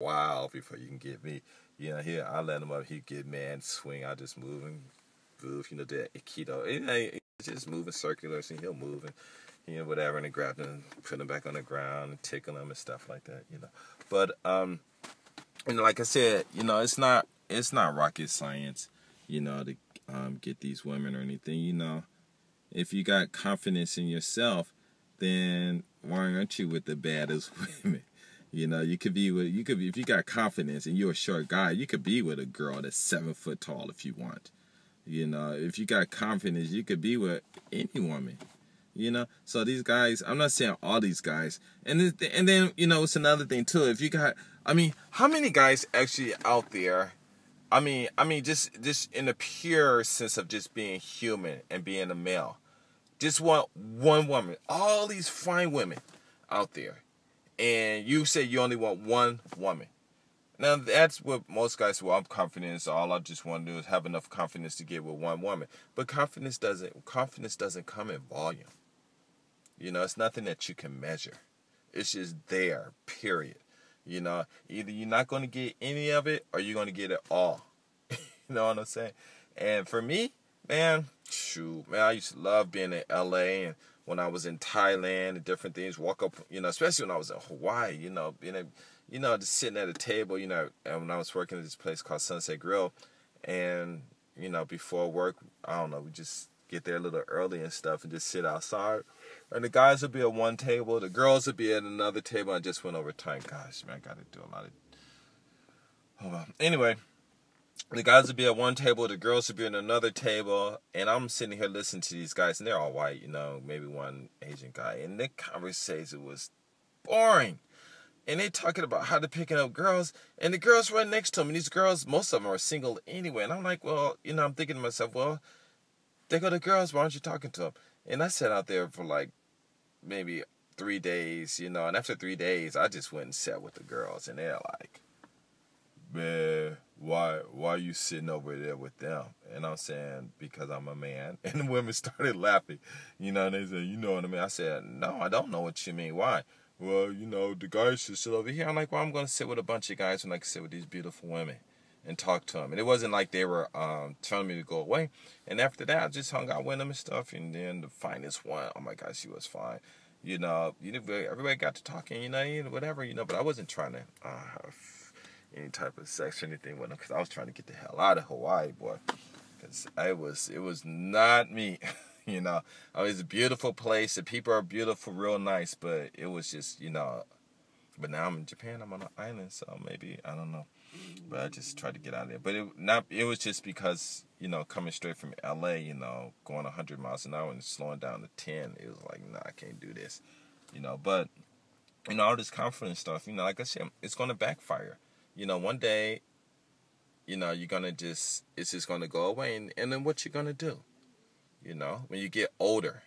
a while before you can get me. You know, here I let him up. He get mad, swing. I just move and move. You know, that Aikido. It's just moving circular, so he'll move and whatever, and then grab them, put them back on the ground, and tickle them and stuff like that. But like I said, it's not rocket science. To get these women or anything. If you got confidence in yourself, then why aren't you with the baddest women? You could be if you got confidence and you're a short guy, you could be with a girl that's 7 foot tall if you want. If you got confidence, you could be with any woman. So these guys, I'm not saying all these guys, and then it's another thing too. If you got, how many guys actually out there? Just in the pure sense of just being human and being a male. Just want one woman. All these fine women out there. And you say you only want one woman. Now, that's what most guys say, well, I'm confident, so all I just want to do is have enough confidence to get with one woman. But confidence doesn't come in volume. It's nothing that you can measure. It's just there, period. Either you're not going to get any of it or you're going to get it all. You know what I'm saying? And for me, man, I used to love being in LA and when I was in Thailand and different things, walk up, especially when I was in Hawaii, just sitting at a table, and when I was working at this place called Sunset Grill and, before work, I don't know, we just get there a little early and stuff and just sit outside. And the guys would be at one table, the girls would be at another table. I just went over time. Gosh, man, I got to do a lot of... Hold on. Anyway, the guys would be at one table, the girls would be at another table, and I'm sitting here listening to these guys, and they're all white, maybe one Asian guy, and their conversation was boring. And they talking about how they're picking up girls, and the girls right next to them, and these girls, most of them are single anyway. And I'm like, well, I'm thinking to myself, well, they go to girls, why aren't you talking to them? And I sat out there for like maybe 3 days, and after 3 days, I just went and sat with the girls, and they're like, man, why are you sitting over there with them? And I'm saying, because I'm a man. And the women started laughing, and they said, you know what I mean? I said, no, I don't know what you mean. Why? Well, the guys should sit over here. I'm like, well, I'm going to sit with a bunch of guys when I can sit with these beautiful women and talk to them. And it wasn't like they were telling me to go away. And after that, I just hung out with them and stuff. And then the finest one, oh my gosh, she was fine. Everybody got to talking, whatever, but I wasn't trying to have any type of sex or anything with them because I was trying to get the hell out of Hawaii, boy. Because it was not me. It's a beautiful place. The people are beautiful, real nice, but it was just, but now I'm in Japan, I'm on an island, so maybe, I don't know. But I just tried to get out of there. But it was just because, coming straight from LA, going 100 miles an hour and slowing down to 10, it was like, nah, I can't do this. But, all this confidence stuff, like I said, it's going to backfire. One day, you're going to it's just going to go away, and then what you going to do? When you get older.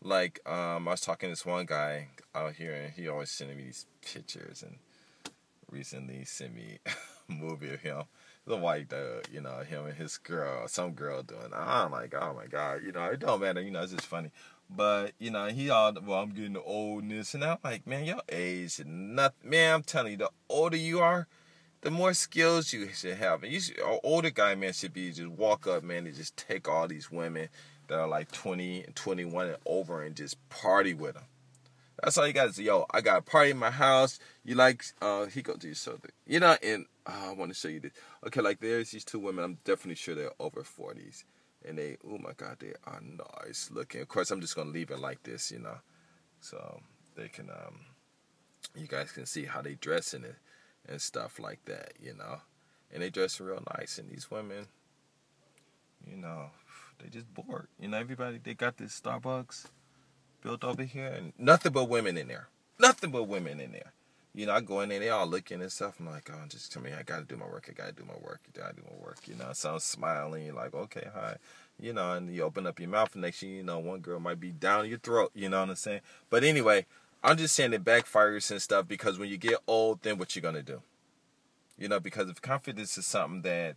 Like, I was talking to this one guy out here, and he always sending me these pictures, and recently he sent me a movie of him, the white dude, him and his girl, some girl doing, I'm like, oh my God, it don't matter, it's just funny. But, he all, well, I'm getting the oldness, and I'm like, man, your age, nothing, man, I'm telling you, the older you are, the more skills you should have. And an older guy, man, should be just walk up, man, and just take all these women that are like 20 and 21 and over and just party with them. That's all you got to say. Yo, I got a party in my house. You like, he goes to you something. And I want to show you this. Okay, like there's these two women. I'm definitely sure they're over 40s. And they, oh my God, they are nice looking. Of course, I'm just going to leave it like this, So they can, you guys can see how they dress in it. And stuff like that, And they dress real nice. And these women, they just bored. Everybody, they got this Starbucks built over here. And nothing but women in there. Nothing but women in there. I go in there, they all looking and stuff. I'm like, oh, just tell me, I got to do my work. So I'm smiling, like, okay, hi. And you open up your mouth, and next thing you know, one girl might be down your throat. You know what I'm saying? But anyway, I'm just saying it backfires and stuff because when you get old, then what you going to do? Because if confidence is something that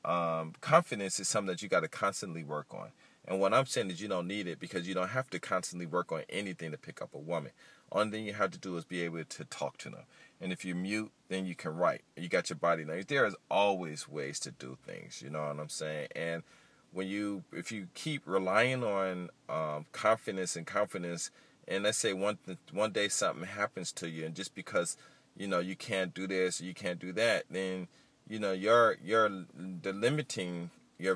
you got to constantly work on. And what I'm saying is you don't need it because you don't have to constantly work on anything to pick up a woman. Only thing you have to do is be able to talk to them. And if you mute, then you can write. You got your body language. There is always ways to do things. You know what I'm saying? And if you keep relying on confidence, and let's say one day something happens to you, and just because you can't do this, you can't do that, then your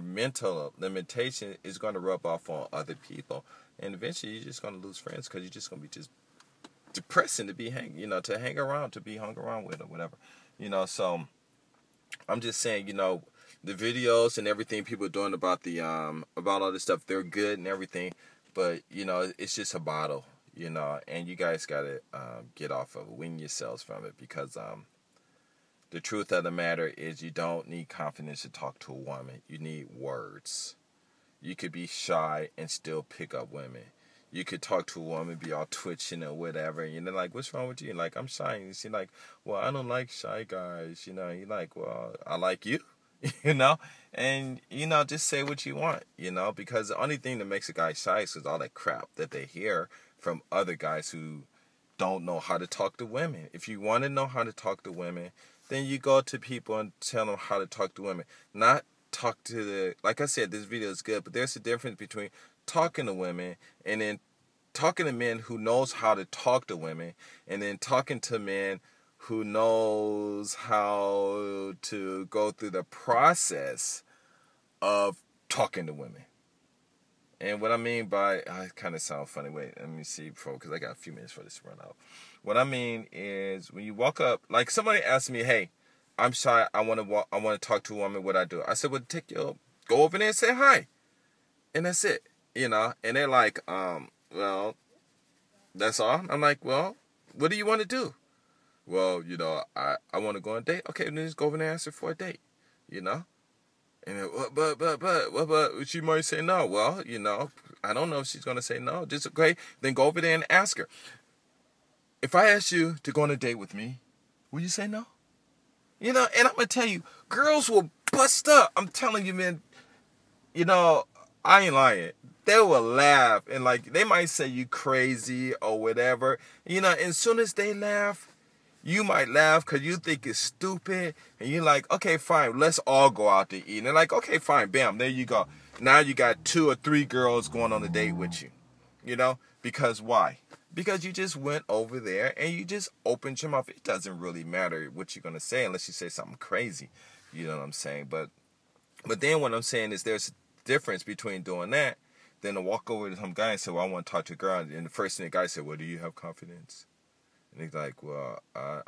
mental limitation is going to rub off on other people, and eventually you're just going to lose friends because you're just going to be just depressing to be to hang around, to be hung around with, or whatever. So I'm just saying, the videos and everything people are doing about about all this stuff, they're good and everything, but it's just a bottle, and you guys gotta get off of it, wean yourselves from it, because the truth of the matter is you don't need confidence to talk to a woman. You need words. You could be shy and still pick up women. You could talk to a woman, be all twitching or whatever, and they're like, what's wrong with you? And like, I'm shy. And she's like, well, I don't like shy guys. You're like, well, I like you, and, just say what you want, because the only thing that makes a guy shy is all that crap that they hear from other guys who don't know how to talk to women. If you want to know how to talk to women, then you go to people and tell them how to talk to women. Not talk to like I said, this video is good, but there's a difference between talking to women and then talking to men who knows how to talk to women, and then talking to men who knows how to go through the process of talking to women. And what I mean by, it kind of sounds funny. Wait, let me see, because I got a few minutes for this to run out. What I mean is, when you walk up, like somebody asked me, hey, I'm shy, I want to talk to a woman, what I do? I said, well, go over there and say hi. And that's it, and they're like, well, that's all. I'm like, well, what do you want to do? Well, I want to go on a date. Okay, then just go over there and ask her for a date, And then, but she might say no. Well, I don't know if she's going to say no. Just okay, then go over there and ask her. If I ask you to go on a date with me, will you say no? And I'm going to tell you, girls will bust up. I'm telling you, man, I ain't lying. They will laugh, and like, they might say you crazy or whatever. And as soon as they laugh, you might laugh because you think it's stupid, and you're like, okay, fine, let's all go out to eat. And they're like, okay, fine, bam, there you go. Now you got 2 or 3 girls going on a date with you. Because why? Because you just went over there and you just opened your mouth. It doesn't really matter what you're going to say unless you say something crazy. You know what I'm saying? But then what I'm saying is there's a difference between doing that than to walk over to some guy and say, well, I want to talk to a girl. And the first thing the guy said, well, do you have confidence? And he's like, well,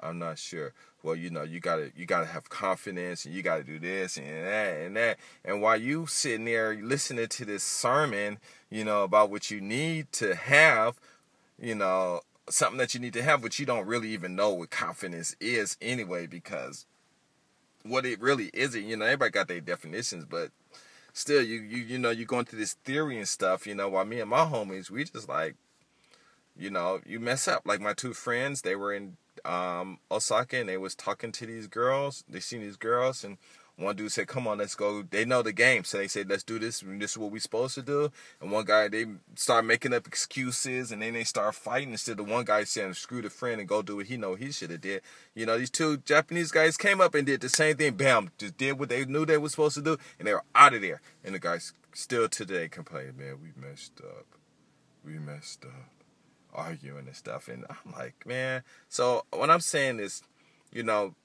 I'm not sure. Well, you gotta have confidence, and you gotta do this and that and that. And while you sitting there listening to this sermon, about what you need to have, something that you need to have, but you don't really even know what confidence is anyway, because what it really isn't, everybody got their definitions, but still, you're going through this theory and stuff, while me and my homies, we just like, you mess up. Like my 2 friends, they were in Osaka, and they was talking to these girls. They seen these girls, and one dude said, come on, let's go. They know the game, so they said, let's do this, and this is what we're supposed to do. And one guy, they start making up excuses, and then they start fighting. Instead of one guy saying, screw the friend and go do what he should have did. These 2 Japanese guys came up and did the same thing. Bam, just did what they knew they were supposed to do, and they were out of there. And the guys still today complain, man, we messed up, arguing and stuff. And I'm like, man, so what I'm saying is,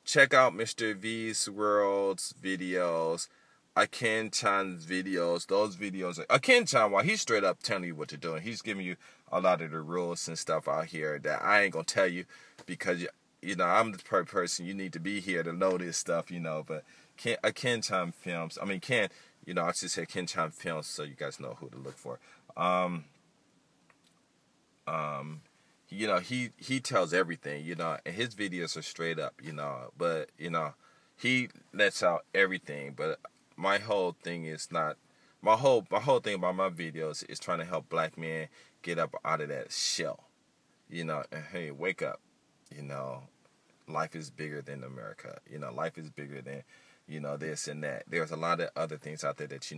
check out Mr. V's World's videos, Aken-chan's videos. Those videos, Aken-chan, while he's straight up telling you what to do, and he's giving you a lot of the rules and stuff out here that I ain't gonna tell you, because I'm the type of person you need to be here to know this stuff, but Aken-chan films, I should say Aken-chan films, so you guys know who to look for. He tells everything, and his videos are straight up, but, he lets out everything. But my whole thing is not, my whole thing about my videos is trying to help black men get up out of that shell, and hey, wake up, life is bigger than America, life is bigger than, this and that. There's a lot of other things out there that